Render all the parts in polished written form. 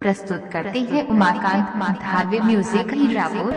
प्रस्तुत करते हैं उमाकांत धारवे म्यूजिक हीरापुर।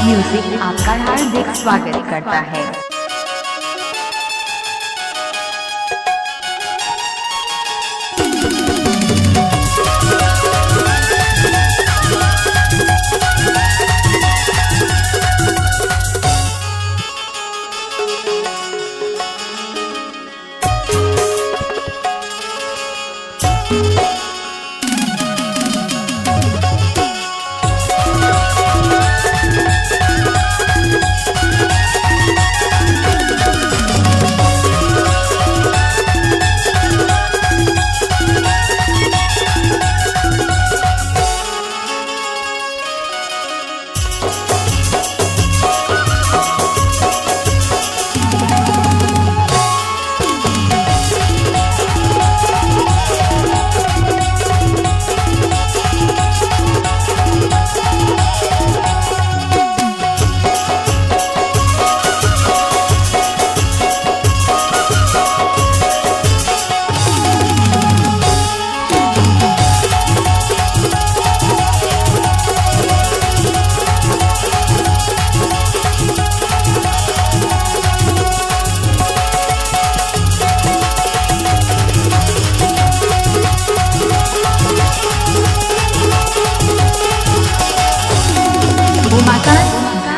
म्यूजिक आपका हार्दिक स्वागत करता है।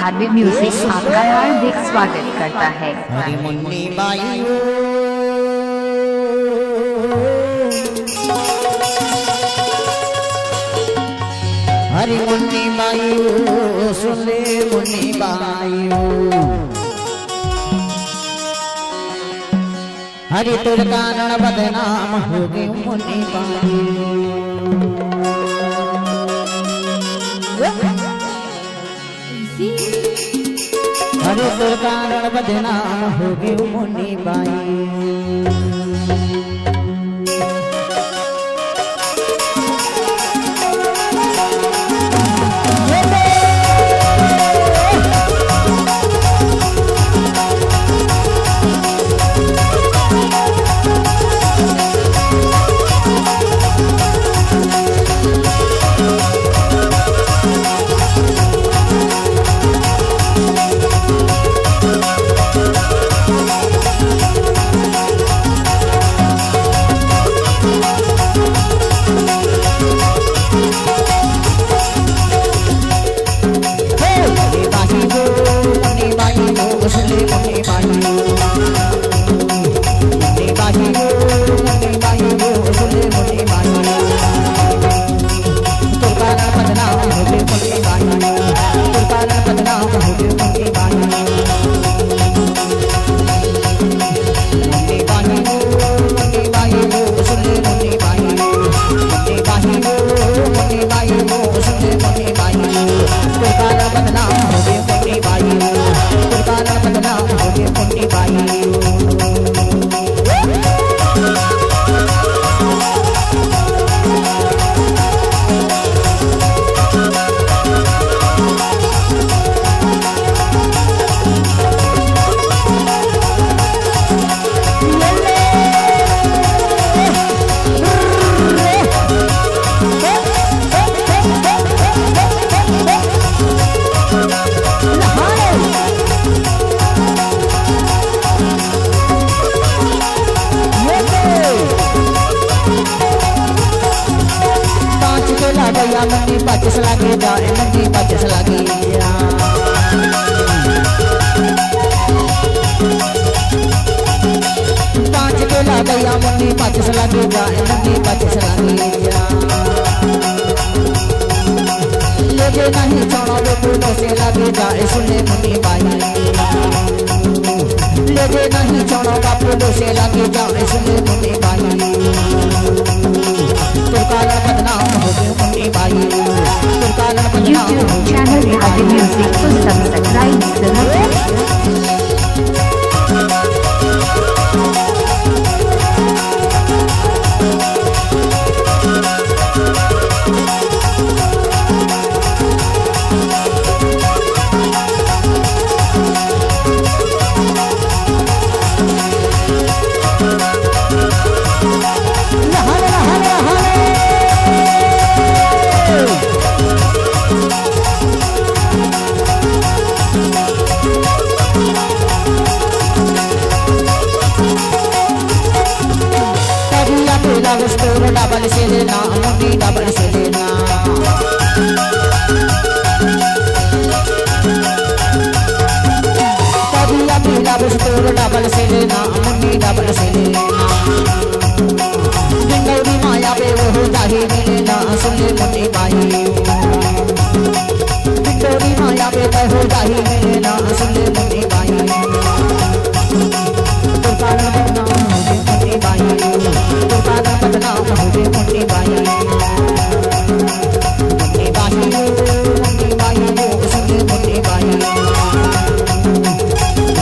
धारवे म्यूजिक आपका हार्दिक स्वागत करता है। हरि मुन्नी बाई हरि मुन्नी बाई सुन ले मुन्नी बाई हरि तुर कारण बदनाम हो गई मुन्नी बाई हरे तुर कारण बदनाम हो गई मुन्नी बाई मुन्नी पचस लागे जाए मुन्नी पचस लागे पाँच के लागया मुन्नी पचस लागे जाए मुन्नी पचस लागे लेजे नहीं छोड़ो फूलों से लागे जाए सुने मुन्नी बाई लेजे नहीं छोड़ो फूलों से लागे जाए सुने मुन्नी बाई तुरकाला बदनाम हो गए मुन्नी बाई तुरकाला बदनाम YouTube channel Happy Music को सब्सक्राइब जरूर करें। डबल से लेना मुन्नी डबल से लेना कभी अभी लबस्टोर डबल से लेना मुन्नी डबल से लेना डिंगौरी माया पे वो जाही मिलेना सुने मुन्नी बाई डिंगौरी माया पे वो जाही मिलेना सुने मुन्नी बाई तुरकाना बदनाम हो गए मुन्नी बाई तुरकाना बदनाम हो गए मुन्नी बाई मुन्नी बाई हो सुने मुन्नी बाई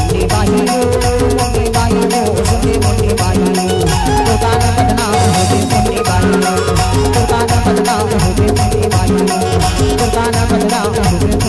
मुन्नी बाई हो सुने मुन्नी बाई तुरकाना बदनाम हो गए मुन्नी बाई तुरकाना बदनाम हो गए मुन्नी बाई तुरकाना बदनाम हो गए